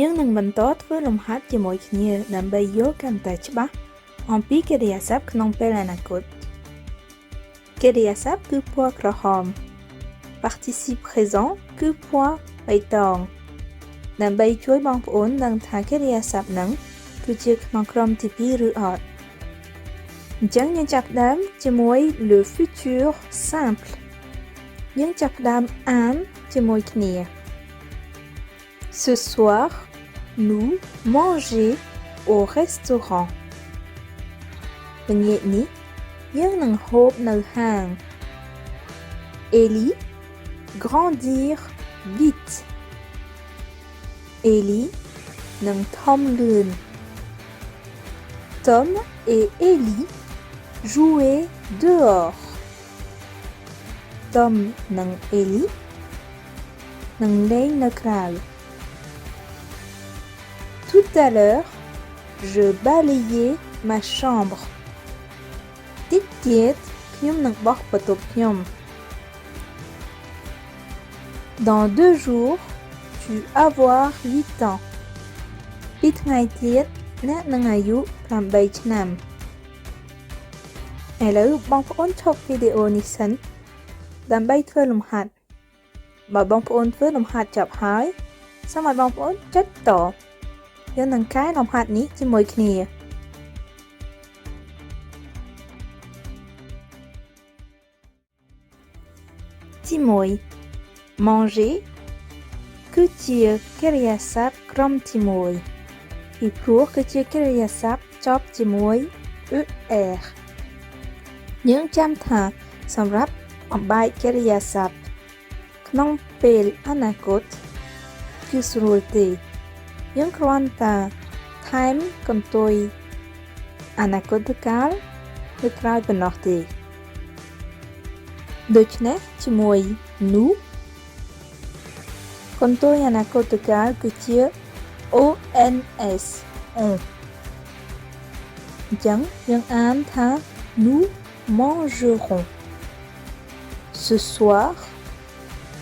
យើងនឹងបន្តធ្វើលំហាត់ជាមួយគ្នាដើម្បីយល់កាន់តែច្បាស់អំពីកិរិយាសព្ទក្នុងពេលអនាគតកិរិយាសព្ទគឺពណ៌ក្រហម participe présent គឺពណ៌បៃតងដើម្បីជួយបងប្អូនដឹងថាកិរិយាសព្ទនឹងគឺជាក្នុងក្រុមទី2ឬអត់អញ្ចឹងយើងចាប់ផ្ដើមជាមួយ le futur simple យើងចាប់ផ្ដើមអានជាមួយគ្នា Ce soir nous manger au restaurant ល្ងាចនេះយើងនឹងហូបនៅហាង Ellie grandir vite Ellie នឹងធំលឿន Tom et Ellie jouer dehors Tom និង Ellie នឹងលេងនៅក្រៅTout à l'heure, je balayais ma chambre. តិចទៀតខ្ញុំនឹងបោះបន្ទប់ខ្ញុំ Dans 2 jours, tu vas avoir 8 ans. ពីថ្ងៃទៀតអ្នកនឹងអាយុ8ឆ្នាំឥឡូវបងប្អូនឈប់វីដេអូនេះសិនដើម្បីធ្វើលំហាត់បើបងប្អូនធ្វើលំហាត់ចប់ហើយសូមឲ្យបងប្អូនចុចតយើងនឹងកែលំហាត់នេះជាមួយគ្នាទី1 manger គឺជាកិរិយាសព្ទក្រុមទី1ពីព្រោះគឺជាកិរិយាសព្ទចប់ជាមួយ er យើងចាំថាសម្រាប់អំបែកកិរិយាសព្ទក្នុងពេលអនាគតគឺស្រួលទេយើងគ្រាន់តែថែមកន្ទុយអនាគតកាលនៅក្រោយប៉ុណ្ណោះទេដូច្នេះជាមួយ nous កន្ទុយអនាគតកាលគឺជា ons អញ្ចឹងយើងអានថា nous mangerons ce soir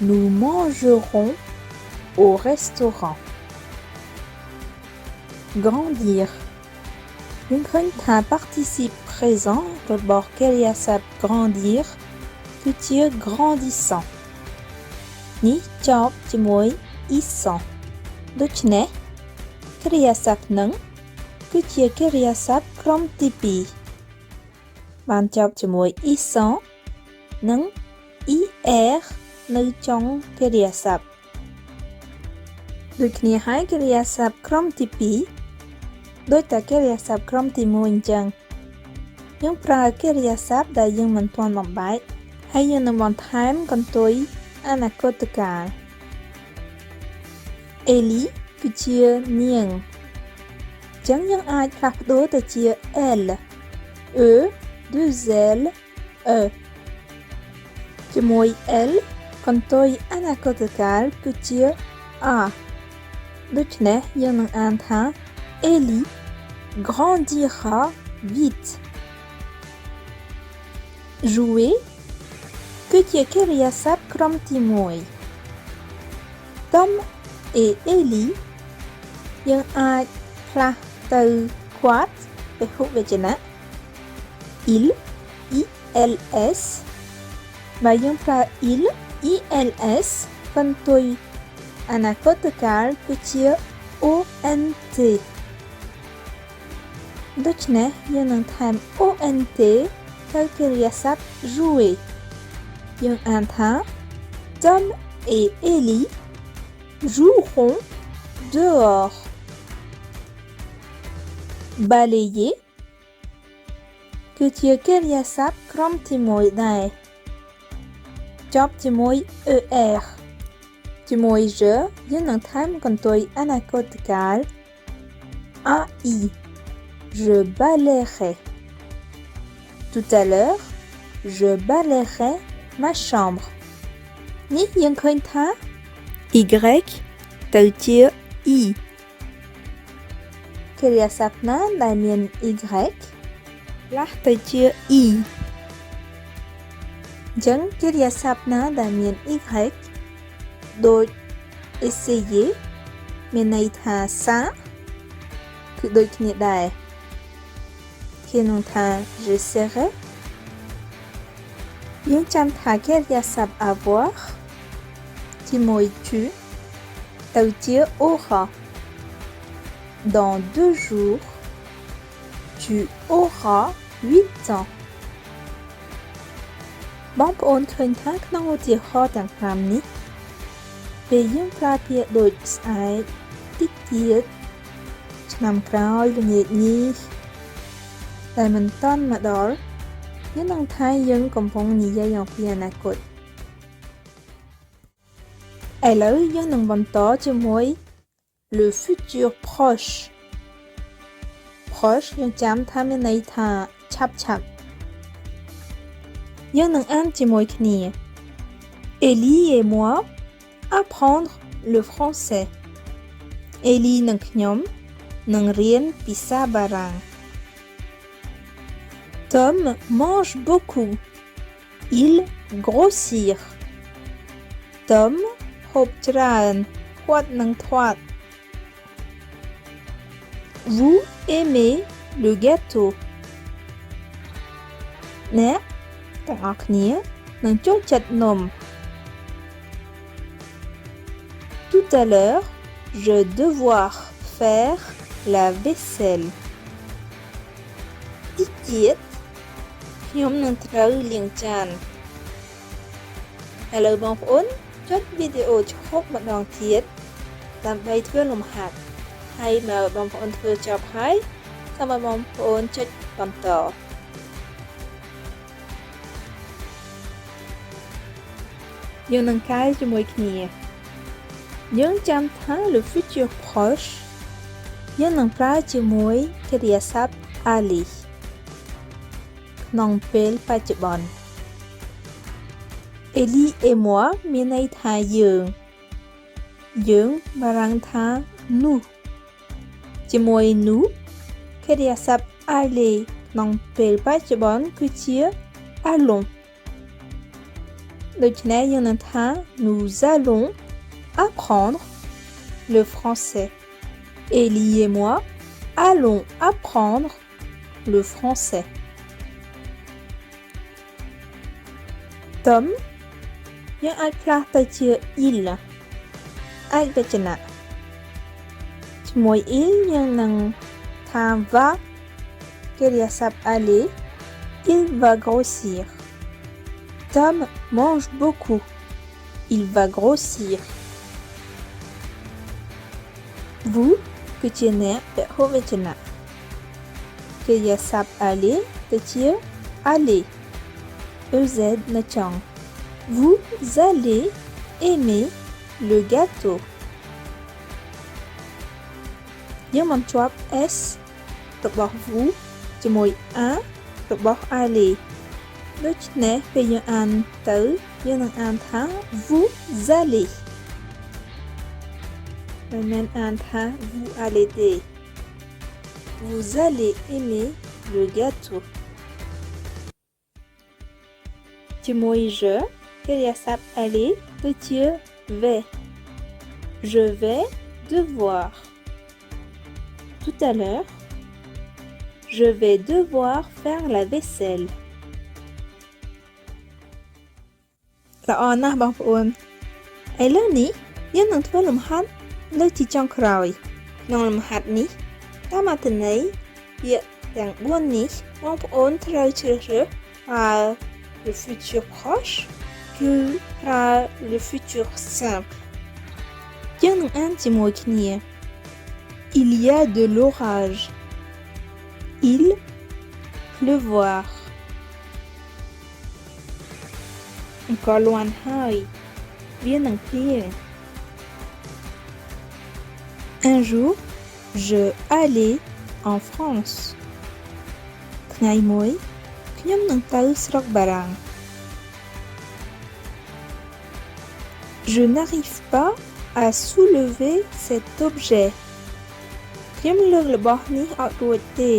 nous mangerons au restaurant grandir យើងឃើញថា participe présent របស់កិរិយាសព្ទ grandir គឺជា grandissant នេះចប់ជាមួយ issant ដូច្នេះកិរិយាសព្ទនឹងគឺជាកិរិយាសព្ទក្រុមទី2បានចប់ជាមួយ issant និង er នៅចុងកិរិយាសព្ទដូចគ្នាហើយកិរិយាសព្ទក្រុមទី2ដូចតែកិរិយាសព្ទក្រុមទី1អញ្ចឹងយើងប្រើកិរិយាសព្ទដែលយើងមិនទាន់បំបែកហើយយើងនឹងបន្ថែមកន្ទុយអនាគតកាល Ellie គឺជានាងអញ្ចឹងយើងអាចផ្លាស់ប្ដូរទៅជា elle e 2 l e ជាមួយ elle កន្ទុយអនាគតកាលគឺជា a ដូច្នេះយើងនឹងអានថា Ellie grandira vite jouer គឺជាកិរិយាសព្ទក្រុមទី1 Tom et Ellie យើងអាចផ្លាស់ទៅគាត់ពហុវចនៈ ils បើយើងប្រើ ils កន្ទុយអនាគតកាលគឺជា ont ដូច្នេះយើងនឹងថែម ont ទៅកិរិយាសព្ទ jouer យើងអានថា Tom et Ellie joueront dehors balayer គឺជាកិរិយាសព្ទក្រុមទី1ដែរចប់ជាមួយ er ជាមួយ je យើងនឹងថែមកន្ទុយអនាគតកាល ai je balayerai tout à l'heure je balayerai ma chambre នេះយើងឃើញថា y ទៅជា i កិរិយាសព្ទណាដែលមាន y ផ្លាស់ទៅជា i អញ្ចឹងកិរិយាសព្ទណាដែលមាន y ដូច essayer មានន័យថាសាគឺដូចគ្នាដែរគេនឹងថា je serai យើងចាំថាកិរិយាសព្ទ avoir ជាមួយ tu ទៅជា aura dans 2 jours tu auras 8 ans បងប្អូនឃើញថាក្នុងឧទាហរណ៍ទាំង5នេះពេលយើងប្រើពាក្យដូចស្អែកតិចទៀតឆ្នាំក្រោយល្ងាចនេះតែមិនទាន់មកដល់យើងនឹងថាយើងកំពុងនិយាយអំពីអនាគតឥឡូវយើងនឹងបន្តជាមួយ le futur proche យើងចាំថាមានន័យថាឆាប់យើងនឹងអានជាមួយគ្នា Ellie et moi apprendre le français Ellie និងខ្ញុំនឹងរៀនភាសាបារាំង Tom mange beaucoup il grossir Tom ហូបច្រើនគាត់នឹងធាត់ Vous aimez le gâteau អ្នកទាំងអស់គ្នានឹងចូលចិត្តនំ Tout à l'heure je devoir faire la vaisselle តិចទៀតខ្ញុំនឹងត្រូវលាងចានឥឡូវបងប្អូនចុចវីដេអូឈប់ម្ដងទៀតដើម្បីធ្វើលំហាត់ហើយមកបងប្អូនធ្វើចប់ហើយសូមឲ្យបងប្អូនចុចបន្តយើងនឹងកែជាមួយគ្នាយើងចាំថា le futur proche យើងនឹងប្រើជាមួយកិរិយាសព្ទ aller ក្នុងពេលបច្ចុប្បន្ន Ellie et moi មានន័យថាយើងបារាំងថា nous ជាមួយ nous កិរិយាសព្ទ aller ក្នុងពេលបច្ចុប្បន្នគឺជា allons ដូច្នេះយើងនឹងថា nous allons apprendre le français Ellie et moi allons apprendre le français Tom យើងអាចផ្លាស់ទៅជា il អាចវចនៈជាមួយ il យើងនឹងថា va កិរិយាសព្ទ aller il va grossir Tom mange beaucoup il va grossir vous គឺជាអ្នកពហុវចនៈកិរិយាសព្ទ aller ទៅជា aller EZ នៅចុង Vous allez aimer le gâteau យើងបានជាប់ S របស់ vous ជាមួយ A របស់ aller ដូច្នេះពេលយើងអានទៅយើងនឹងអានថា vous allez មិនមែនអានថា vous allez ទេ Vous allez aimer le gâteauជាមួយ je កិរិយាសព្ទ aller ទៅជា vais Je vais devoir Tout à l'heure Je vais devoir faire la vaisselle ល្អណាស់បងប្អូនឥឡូវនេះយើងនឹងធ្វើលំហាត់លើកទីចុងក្រោយក្នុងលំហាត់នេះតាមអត្ថន័យពាក្យទាំង4នេះបងប្អូនត្រូវជ្រើសរើសប្រើ le futur procheគឺប្រើ le futur simple យើងនឹងអានជាមួយគ្នា Il y a de l'orage Il pleuvoir Encore loin ហើយវានឹងភ្លៀង Un jour je allais en France ថ្ងៃមួយខ្ញុំនឹងទៅស្រុកបារាំង Je n'arrive pas à soulever cet objet ខ្ញុំលើករបស់នេះអត់រួចទេ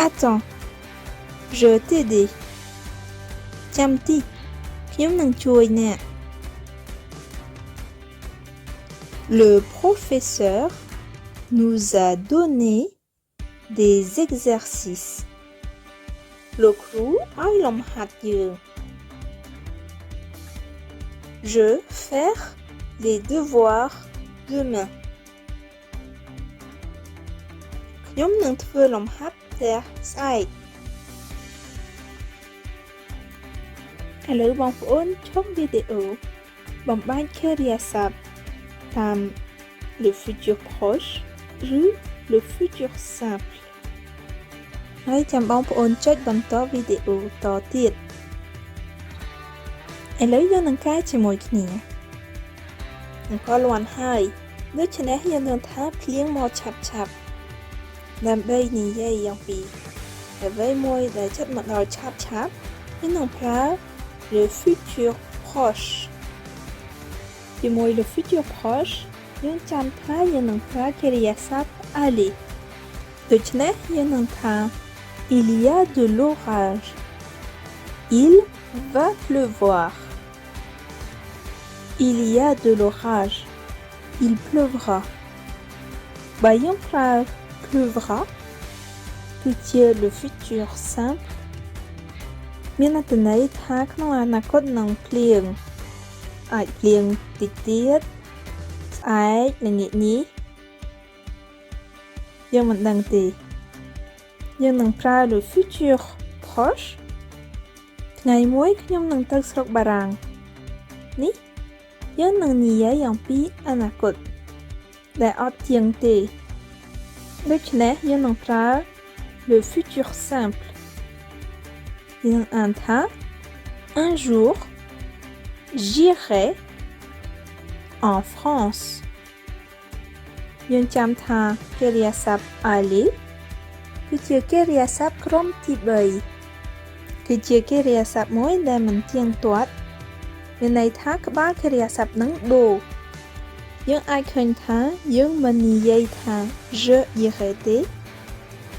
Attends je t'aider ចាំតិចខ្ញុំនឹងជួយអ្នក Le professeur nous a donné des exercices. Le crew a l'homme Je faire les devoirs demain. Nhómនឹងធ្វើលំហាត់ផ្ទះស្អែក ឥឡូវបងប្អូនឈប់វីដេអូបំបែកកិរិយាសព្ទតាម le futur procheឬ le futur simple ហើយចាំបងប្អូនចុចបន្តវីដេអូតទៀតឥឡូវយើងនឹងកែជាមួយគ្នានឹងក៏លាន់ហើយដូច្នេះយើងនឹងថាភ្លៀងមកឆាប់ដើម្បីនិយាយយ៉ាងពីអ្វីមួយដែលចិត្តមកដល់ឆាប់យើងនឹងប្រើ le futur proche ជាមួយ le futur proche យើងចាំថាយើងនឹងប្រើកិរិយាសព្ទ aller ដូច្នេះយើងនឹងថា il y a de l'orage il va pleuvoir il y a de l'orage il pleuvra បើយើងប្រើ pleuvra គឺជា le futur simple មានអត្ថន័យថាក្នុងអនាគតនឹងភ្លៀងអាចភ្លៀងតិចទៀតស្អែកល្ងាចនេះយើងមិនដឹងទេយើងនឹងប្រើ le futur proche ថ្ងៃមួយខ្ញុំនឹងទៅស្រុកបារាំងនេះយើងនឹងនិយាយអំពីអនាគតដែលអត់ទៀងទេដូច្នេះយើងនឹងប្រើ le futur simple យើងនឹងអានថា un jour j'irai en France យើងចាំថាកិរិយាសព្ទ aller គឺជាកិរិយាសព្ទក្រុមទី3គឺជាកិរិយាសព្ទមួយដែលមិនទៀងទាត់មានន័យថាក្បាលកិរិយាសព្ទនឹងដូរយើងអាចឃើញថាយើងមិននិយាយថា je irai ទេ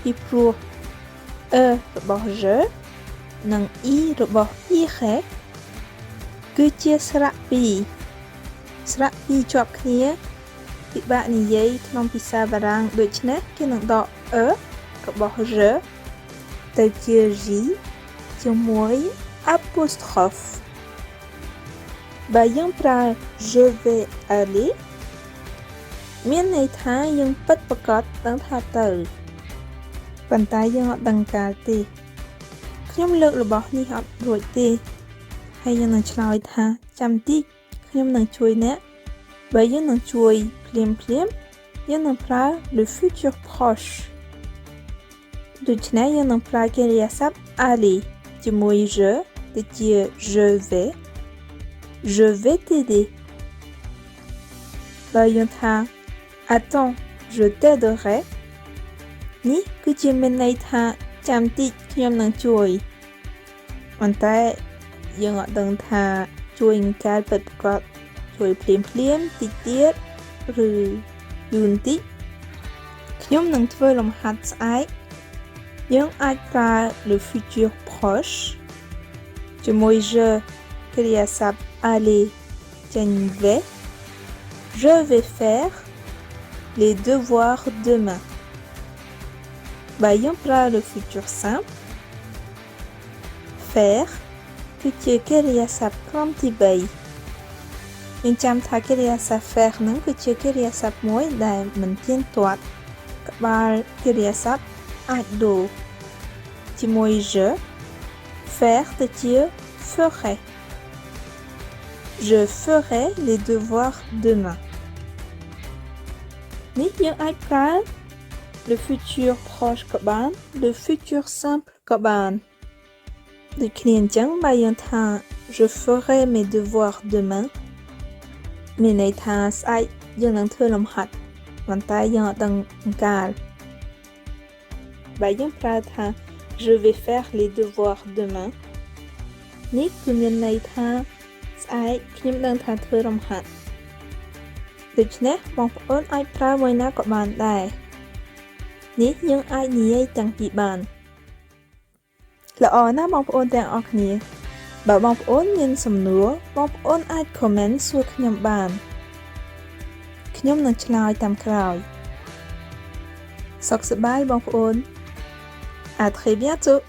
ពីព្រោះ របស់ je និង i របស់ irai គឺជាស្រៈពីរជាប់គ្នាពិបាកនិយាយក្នុងភាសាបារាំងដូច្នេះគេនឹងដក របស់ je ទៅជា j ជាមួយ apostrophe បើយើងប្រើ je vais aller មានន័យថាយើងពិតប្រាកដដឹងថាទៅប៉ុន្តែយើងអត់ដឹងកាលទេខ្ញុំលើករបស់នេះអត់រួចទេហើយយើងនឹងឆ្លើយថាចាំតិចខ្ញុំនឹងជួយអ្នកបើយើងនឹងជួយភ្លាមយើងនឹងប្រើ le futur proche ដូច្នេះយើងនឹងប្រើកិរិយាសព្ទ aller ជាមួយ je ទៅជា je vais t'aider បើយើងថា attends je t'aiderai នេះគឺជាមានន័យថាចាំតិចខ្ញុំនឹងជួយប៉ុន្តែយើងអត់ដឹងថាជួយកាលពិតប្រាកដជួយភ្លាមតិចទៀតឬយូរបន្តិចខ្ញុំនឹងធ្វើលំហាត់ស្អែកយើងអាចប្រើ le futur proche ជាមួយ je កិរិយាសព្ទ aller ចេញ vais je vais faire les devoirs demain បើយើងប្រើ le futur simple faire គឺជាកិរិយាសព្ទក្រុមទី3យើងចាំថាកិរិយាសព្ទ faire នឹងគឺជាកិរិយាសព្ទមួយដែលមិនទៀងទាត់ក្បាលកិរិយាសព្ទអាចដូរជាមួយ je faire ទៅជា ferai je ferai les devoirs demain នេះយើងអាចប្រើ le futur proche ក៏បាន le futur simple ក៏បានដូចគ្នាអញ្ចឹងបើយើងថា je ferai mes devoirs demain មានន័យថាស្អែកយើងនឹងធ្វើលំហាត់ប៉ុន្តែយើងអត់ដឹងកាលបើយើងប្រើថា je vais faire les devoirs demain នេះគឺមានន័យថាស្អែកខ្ញុំដឹងថាធ្វើលំហាត់ដូច្នេះបងប្អូនអាចប្រើមួយណាក៏បានដែរនេះយើងអាចនិយាយទាំងពីរបានល្អណាស់បងប្អូនទាំងអស់គ្នាបើបងប្អូនមានសំណួរបងប្អូនអាច comment សួរខ្ញុំបាន ខ្ញុំ ខ្ញុំនឹងឆ្លើយតាមក្រោយសុខសប្បាយបងប្អូនÀ très bientôt